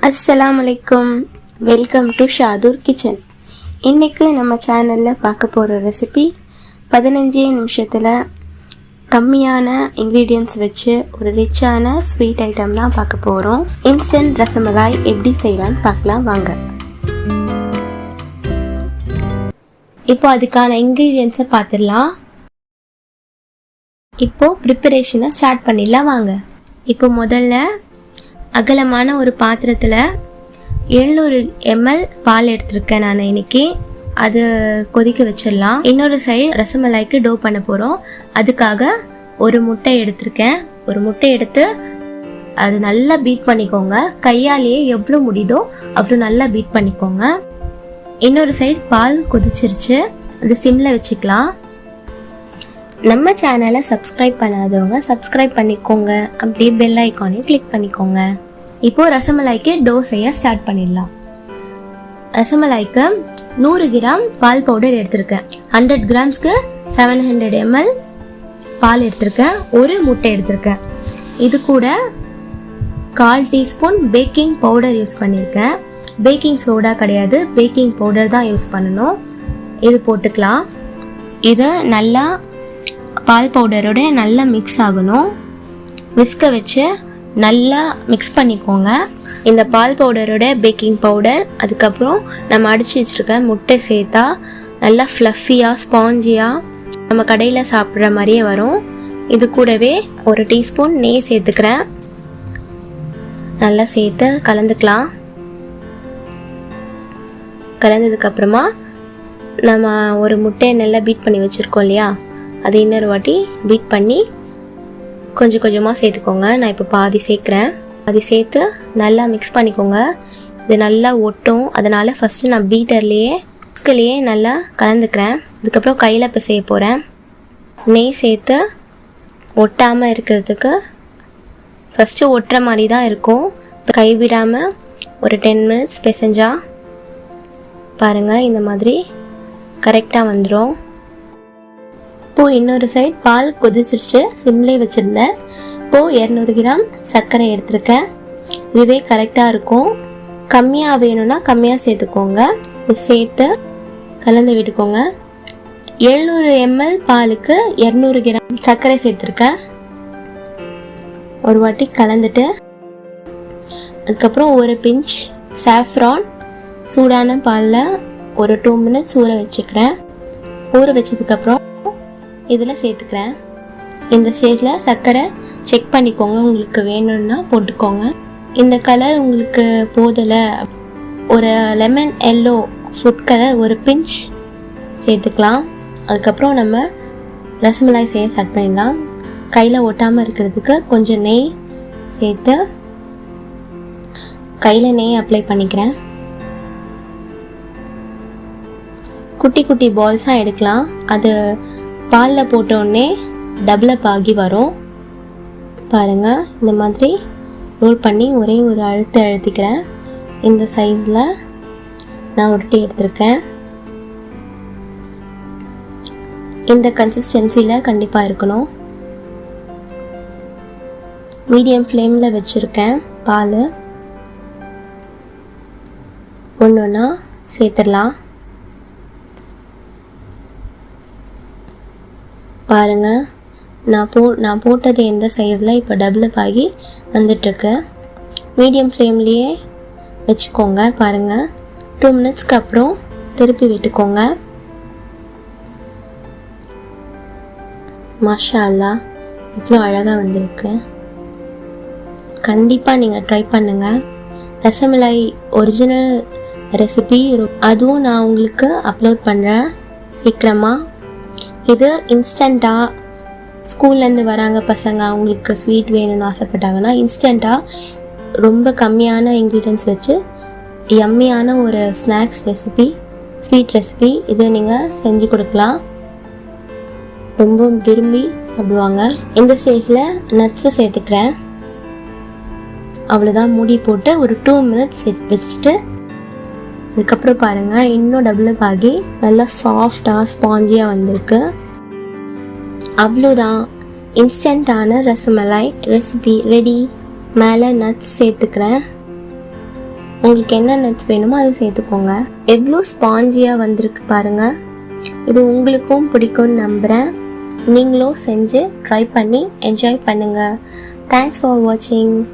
अस्सलामुअलैकुम welcome to shadurkitchen. இன்னைக்கு நம்ம சேனலில் பார்க்க போகிற ரெசிபி 15 நிமிஷத்தில் கம்மியான இன்க்ரீடியன்ட்ஸ் வச்சு ஒரு ரிச்சான ஸ்வீட் ஐட்டம் தான் பார்க்க போகிறோம். இன்ஸ்டன்ட் ரசமலாய் எப்படி செய்யலான்னு பார்க்கலாம் வாங்க. இப்போ அதுக்கான இன்க்ரீடியன்ட்ஸை பார்த்துடலாம். இப்போது ப்ரிப்பரேஷனை ஸ்டார்ட் பண்ணிடலாம் வாங்க. இப்போ முதல்ல அகலமான ஒரு பாத்திரத்தில் 700 ml பால் எடுத்திருக்கேன் நான் இன்னைக்கு. அது கொதிக்க வச்சிடலாம். இன்னொரு சைடு ரசமலாய்க்கு டோ பண்ண போகிறோம். அதுக்காக ஒரு முட்டை எடுத்திருக்கேன். ஒரு முட்டை எடுத்து அது நல்லா பீட் பண்ணிக்கோங்க. கையாலேயே எவ்வளோ முடியுதோ அவ்வளோ நல்லா பீட் பண்ணிக்கோங்க. இன்னொரு சைடு பால் கொதிச்சிருச்சு. அது சிம்மில் வச்சுக்கலாம். நம்ம சேனலை சப்ஸ்கிரைப் பண்ணாதவங்க சப்ஸ்கிரைப் பண்ணிக்கோங்க. அப்படியே பெல் ஐக்கானையும் கிளிக் பண்ணிக்கோங்க. இப்போது ரசமலாய்க்கு டோ செய்ய ஸ்டார்ட் பண்ணிடலாம். ரசமலாய்க்கு 100 கிராம் பால் பவுடர் எடுத்திருக்கேன். 100 கிராம்ஸ்க்கு 700 ml பால் எடுத்திருக்கேன். ஒரு முட்டை எடுத்திருக்கேன். இது கூட 1/4 டீஸ்பூன் பேக்கிங் பவுடர் யூஸ் பண்ணியிருக்கேன். பேக்கிங் சோடா கிடையாது, பேக்கிங் பவுடர் தான் யூஸ் பண்ணணும். இது போட்டுக்கலாம். இதை நல்லா பால் பவுடரோட நல்லா மிக்ஸ் ஆகணும். விஸ்க வச்சு நல்லா மிக்ஸ் பண்ணிக்கோங்க. இந்த பால் பவுடரோட பேக்கிங் பவுடர் அதுக்கப்புறம் நம்ம அடித்து வச்சுருக்க முட்டை சேர்த்தா நல்லா ஃப்ளஃபியாக ஸ்பாஞ்சியாக நம்ம கடையில் சாப்பிட்ற மாதிரியே வரும். இது கூடவே 1 டீஸ்பூன் நெய் சேர்த்துக்கிறேன். நல்லா சேர்த்து கலந்துக்கலாம். கலந்ததுக்கப்புறமா நம்ம ஒரு முட்டையை நல்லா பீட் பண்ணி வச்சுருக்கோம் இல்லையா, அதை இன்னொரு வாட்டி பீட் பண்ணி கொஞ்சம் கொஞ்சமாக சேர்த்துக்கோங்க. நான் இப்போ பாதி சேர்க்குறேன். பாதி சேர்த்து நல்லா மிக்ஸ் பண்ணிக்கோங்க. இது நல்லா ஒட்டும். அதனால் ஃபஸ்ட்டு நான் பீட்டர்லேயே நல்லா கலந்துக்கிறேன். அதுக்கப்புறம் கையில் இப்போ செய்ய போகிறேன். நெய் சேர்த்து ஒட்டாமல் இருக்கிறதுக்கு ஃபஸ்ட்டு ஒட்டுற மாதிரி தான் இருக்கும். இப்போ கைவிடாமல் ஒரு 10 மினிட்ஸ் பிசைஞ்சா பாருங்கள், இந்த மாதிரி கரெக்டாக வந்துடும். இப்போது இன்னொரு சைட் பால் கொதிச்சிருச்சு. சிம்லே வச்சுருந்தேன். இப்போது 200 கிராம் சர்க்கரை எடுத்திருக்கேன். இதுவே கரெக்டாக இருக்கும். கம்மியாக வேணும்னா கம்மியாக சேர்த்துக்கோங்க. இது சேர்த்து கலந்து விட்டுக்கோங்க. 700 ml பாலுக்கு 200 கிராம் சர்க்கரை சேர்த்துருக்கேன். ஒரு வாட்டி கலந்துட்டு அதுக்கப்புறம் ஒரு பிஞ்ச் சாஃப்ரான் சூடான பாலில் ஒரு 2 மினிட்ஸ் ஊற வச்சுக்கிறேன். ஊற வச்சதுக்கப்புறம் இதில் சேர்த்துக்கிறேன். இந்த ஸ்டேஜில் சர்க்கரை செக் பண்ணிக்கோங்க. உங்களுக்கு வேணும்னா போட்டுக்கோங்க. இந்த கலர் உங்களுக்கு போதலை, ஒரு லெமன் எல்லோ ஃபுட் கலர் ஒரு பிஞ்ச் சேர்த்துக்கலாம். அதுக்கப்புறம் நம்ம ரசமலாய் செய்ய ஸ்டார்ட் பண்ணிடலாம். கையில் ஒட்டாமல் இருக்கிறதுக்கு கொஞ்சம் நெய் சேர்த்து கையில் நெய் அப்ளை பண்ணிக்கிறேன். குட்டி குட்டி பால்ஸாக எடுக்கலாம். அது பாலில் போட்டோடனே டபுள் அப் ஆகி வரும். பாருங்கள், இந்த மாதிரி ரோல் பண்ணி ஒரே ஒரு அழுத்திக்கிறேன். இந்த சைஸில் நான் உருட்டி எடுத்திருக்கேன். இந்த கன்சிஸ்டன்சியில் கண்டிப்பாக இருக்கணும். மீடியம் ஃப்ளேமில் வச்சுருக்கேன். பால் ஒன்று ஒன்றா சேர்த்துடலாம். பாருங்கள், நான் போட்டது எந்த சைஸில் இப்போ டபுள் அப் ஆகி வந்துட்டுருக்கு. மீடியம் ஃப்ளேம்லேயே வச்சுக்கோங்க. பாருங்கள், 2 மினிட்ஸ்க்கு அப்புறம் திருப்பி விட்டுக்கோங்க. மாஷா அல்லாஹ், இவ்வளோ அழகாக வந்திருக்கு. கண்டிப்பாக நீங்கள் ட்ரை பண்ணுங்கள். ரசமலாய் ஒரிஜினல் ரெசிபி அதுவும் நான் உங்களுக்கு அப்லோட் பண்ணுறேன் சீக்கிரமாக. இது இன்ஸ்டண்ட்டாக ஸ்கூல்லேருந்து வராங்க பசங்க, அவங்களுக்கு ஸ்வீட் வேணும்னு ஆசைப்பட்டாங்கன்னா இன்ஸ்டண்ட்டாக ரொம்ப கம்மியான இன்க்ரீடியன்ட்ஸ் வச்சு யம்மியான ஒரு ஸ்நாக்ஸ் ரெசிபி, ஸ்வீட் ரெசிபி இதை நீங்கள் செஞ்சு கொடுக்கலாம். ரொம்ப விரும்பி சாப்பிடுவாங்க. இந்த ஸ்டேஜில் நட்ஸை சேர்த்துக்கிறேன். அவ்வளோதான். மூடி போட்டு ஒரு 2 மினிட்ஸ் வச்சுட்டு அதுக்கப்புறம் பாருங்கள், இன்னும் டபுள் அப் ஆகி நல்லா சாஃப்டாக ஸ்பாஞ்சியாக வந்திருக்கு. அவ்வளோதான், இன்ஸ்டண்ட்டான ரசமலாய் ரெசிபி ரெடி. மேலே நட்ஸ் சேர்த்துக்கிறேன். உங்களுக்கு என்ன நட்ஸ் வேணுமோ அதை சேர்த்துக்கோங்க. எவ்வளோ ஸ்பாஞ்சியாக வந்திருக்கு பாருங்கள். இது உங்களுக்கும் பிடிக்கும்னு நம்புகிறேன். நீங்களும் செஞ்சு ட்ரை பண்ணி என்ஜாய் பண்ணுங்கள். தேங்க்ஸ் ஃபார் வாட்சிங்.